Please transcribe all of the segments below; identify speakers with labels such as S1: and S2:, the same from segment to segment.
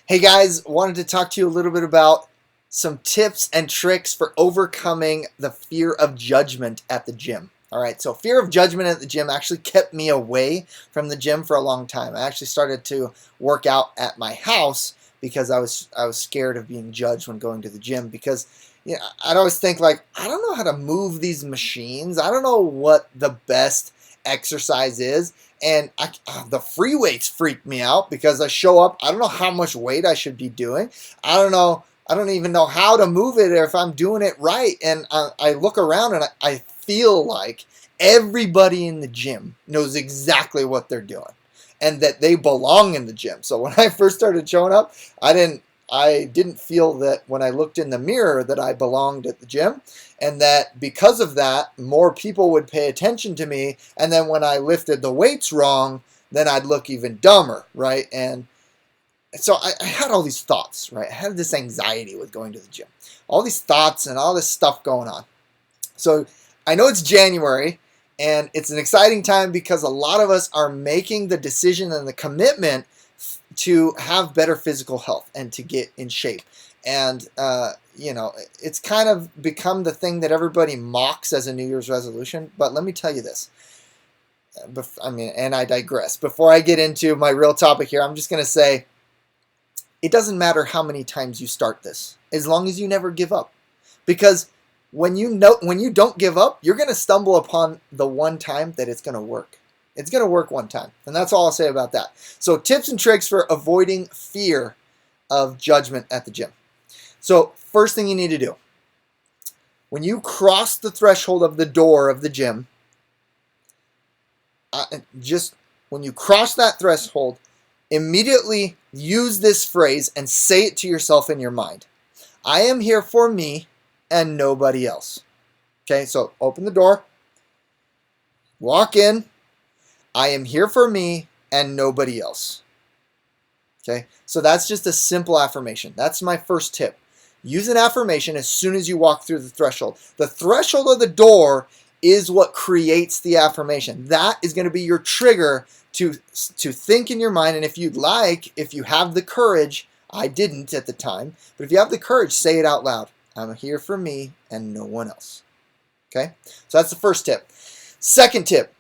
S1: Hey guys, wanted to talk to you a little bit about some tips and tricks for overcoming the fear of judgment at the gym. All right, so fear of judgment at the gym actually kept me away from the gym for a long time. I actually started to work out at my house because I was scared of being judged when going to the gym because I'd always think like I don't know how to move these machines. I don't know what the best exercise is. And the free weights freak me out because I show up. I don't know how much weight I should be doing. I don't know. I don't even know how to move it or if I'm doing it right. And I look around and I feel like everybody in the gym knows exactly what they're doing and that they belong in the gym. So when I first started showing up, I didn't feel that when I looked in the mirror that I belonged at the gym, and that because of that, more people would pay attention to me. And then when I lifted the weights wrong, then I'd look even dumber, right? And so I had all these thoughts, right? I had this anxiety with going to the gym, all these thoughts and all this stuff going on. So I know it's January, and it's an exciting time because a lot of us are making the decision and the commitment to have better physical health and to get in shape. And, it's kind of become the thing that everybody mocks as a New Year's resolution. But let me tell you this. And I digress. Before I get into my real topic here, I'm just going to say it doesn't matter how many times you start this, as long as you never give up. Because when you don't give up, you're going to stumble upon the one time that it's going to work. It's going to work one time. And that's all I'll say about that. So tips and tricks for avoiding fear of judgment at the gym. So first thing you need to do, when you cross the threshold of the door of the gym, just when you cross that threshold, immediately use this phrase and say it to yourself in your mind. I am here for me and nobody else. Okay, so open the door, walk in. I am here for me and nobody else. Okay, so that's just a simple affirmation. That's my first tip. Use an affirmation as soon as you walk through the threshold. The threshold of the door is what creates the affirmation. That is going to be your trigger to think in your mind. And if you'd like, if you have the courage, I didn't at the time, but if you have the courage, say it out loud. I'm here for me and no one else. Okay, so that's the first tip. Second tip,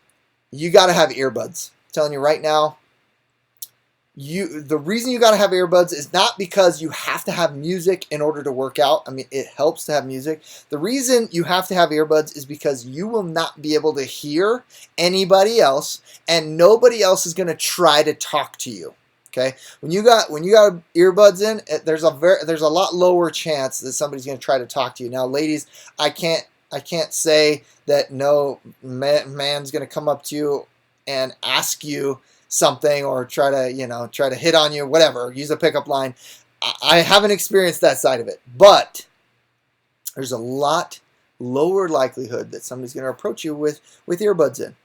S1: you got to have earbuds. I'm telling you right now, the reason you got to have earbuds is not because you have to have music in order to work out. I mean, it helps to have music. The reason you have to have earbuds is because you will not be able to hear anybody else, and nobody else is going to try to talk to you. Okay, when you got earbuds in, there's a lot lower chance that somebody's going to try to talk to you. Now, ladies, I can't say that no man's going to come up to you and ask you something or try to hit on you, whatever, use a pickup line. I haven't experienced that side of it, but there's a lot lower likelihood that somebody's going to approach you with earbuds in.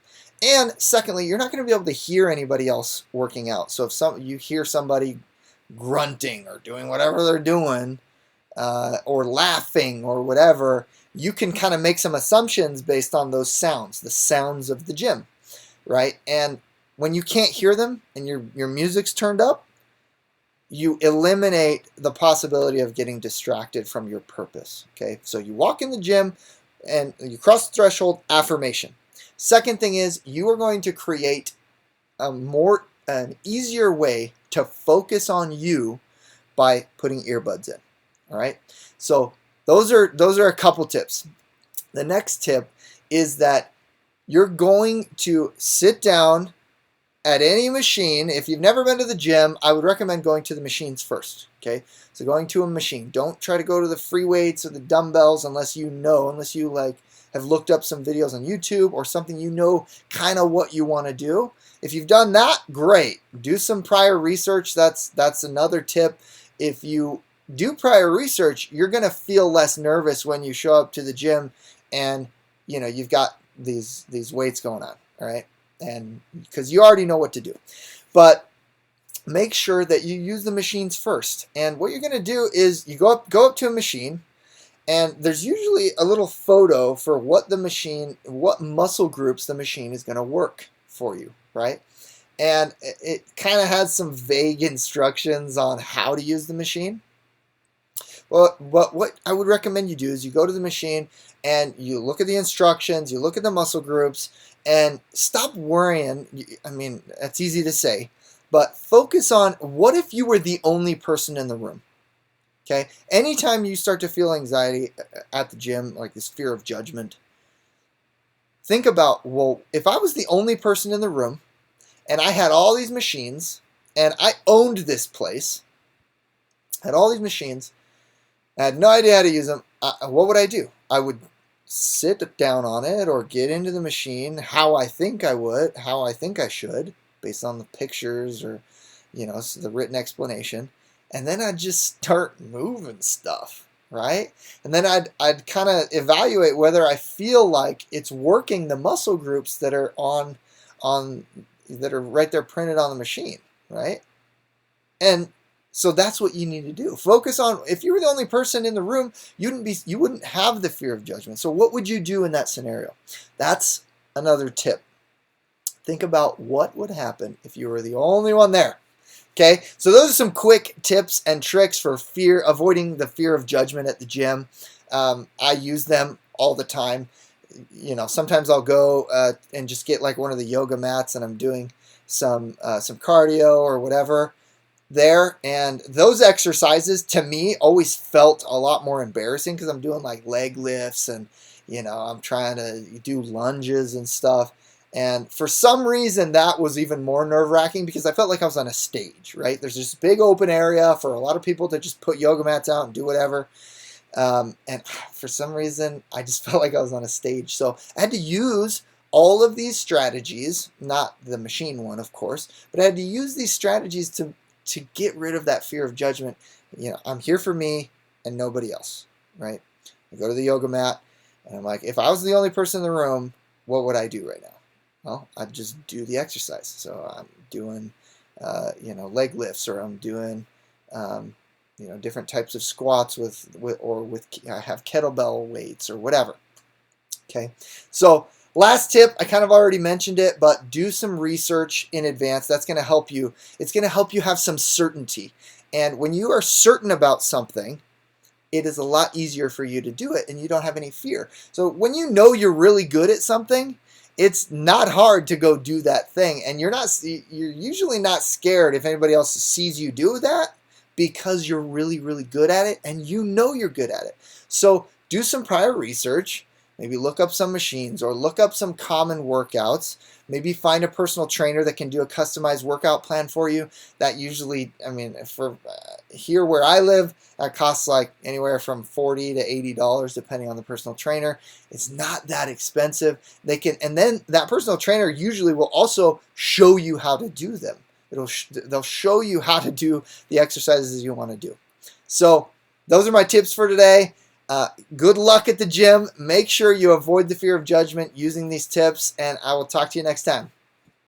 S1: And secondly, you're not going to be able to hear anybody else working out. So if you hear somebody grunting or doing whatever they're doing, or laughing or whatever, you can kind of make some assumptions based on those sounds, the sounds of the gym, right? And when you can't hear them and your music's turned up, you eliminate the possibility of getting distracted from your purpose. Okay, so you walk in the gym and you cross the threshold, affirmation. Second thing is you are going to create an easier way to focus on you by putting earbuds in. All right, so those are a couple tips. The next tip is that you're going to sit down at any machine. If you've never been to the gym, I would recommend going to the machines first. Okay, so going to a machine. Don't try to go to the free weights or the dumbbells unless you have looked up some videos on YouTube or something kind of what you want to do. If you've done that, great. Do some prior research. That's another tip. If you do prior research, you're going to feel less nervous when you show up to the gym and you've got these weights going on, all right? And because you already know what to do. But make sure that you use the machines first. And what you're going to do is you go up to a machine, and there's usually a little photo for what muscle groups the machine is going to work for you, right? and it kind of has some vague instructions on how to use the machine. Well, but what I would recommend you do is you go to the machine and you look at the instructions, you look at the muscle groups, and stop worrying. I mean, that's easy to say, but focus on what if you were the only person in the room. Okay? Anytime you start to feel anxiety at the gym, like this fear of judgment, think about, well, if I was the only person in the room and I had all these machines and I owned this place, had all these machines, I had no idea how to use them, what would I do? I would sit down on it or get into the machine how I think I would, how I think I should, based on the pictures or, the written explanation. And then I'd just start moving stuff, right? And then I'd kind of evaluate whether I feel like it's working the muscle groups that are that are right there printed on the machine, right? And so that's what you need to do. Focus on, if you were the only person in the room, you wouldn't have the fear of judgment. So what would you do in that scenario? That's another tip. Think about what would happen if you were the only one there. Okay, so those are some quick tips and tricks for avoiding the fear of judgment at the gym. I use them all the time. Sometimes I'll go and just get like one of the yoga mats, and I'm doing some cardio or whatever there, and those exercises to me always felt a lot more embarrassing because I'm doing like leg lifts and I'm trying to do lunges and stuff. And for some reason, that was even more nerve-wracking because I felt like I was on a stage, right? There's this big open area for a lot of people to just put yoga mats out and do whatever. And for some reason, I just felt like I was on a stage. So I had to use all of these strategies, not the machine one, of course, but I had to use these strategies to get rid of that fear of judgment. I'm here for me and nobody else, right? I go to the yoga mat, and I'm like, if I was the only person in the room, what would I do right now? Well, I'd just do the exercise. So I'm doing, leg lifts, or I'm doing, different types of squats I have kettlebell weights or whatever. Okay. So last tip, I kind of already mentioned it, but do some research in advance. That's going to help you. It's going to help you have some certainty. And when you are certain about something, it is a lot easier for you to do it, and you don't have any fear. So when you know you're really good at something, it's not hard to go do that thing, and you're usually not scared if anybody else sees you do that because you're really, really good at it, and you're good at it. So do some prior research. Maybe look up some machines or look up some common workouts. Maybe find a personal trainer that can do a customized workout plan for you. That usually, for here where I live, that costs like anywhere from $40 to $80 depending on the personal trainer. It's not that expensive. And then that personal trainer usually will also show you how to do them. They'll show you how to do the exercises you want to do. So those are my tips for today. Good luck at the gym. Make sure you avoid the fear of judgment using these tips, and I will talk to you next time.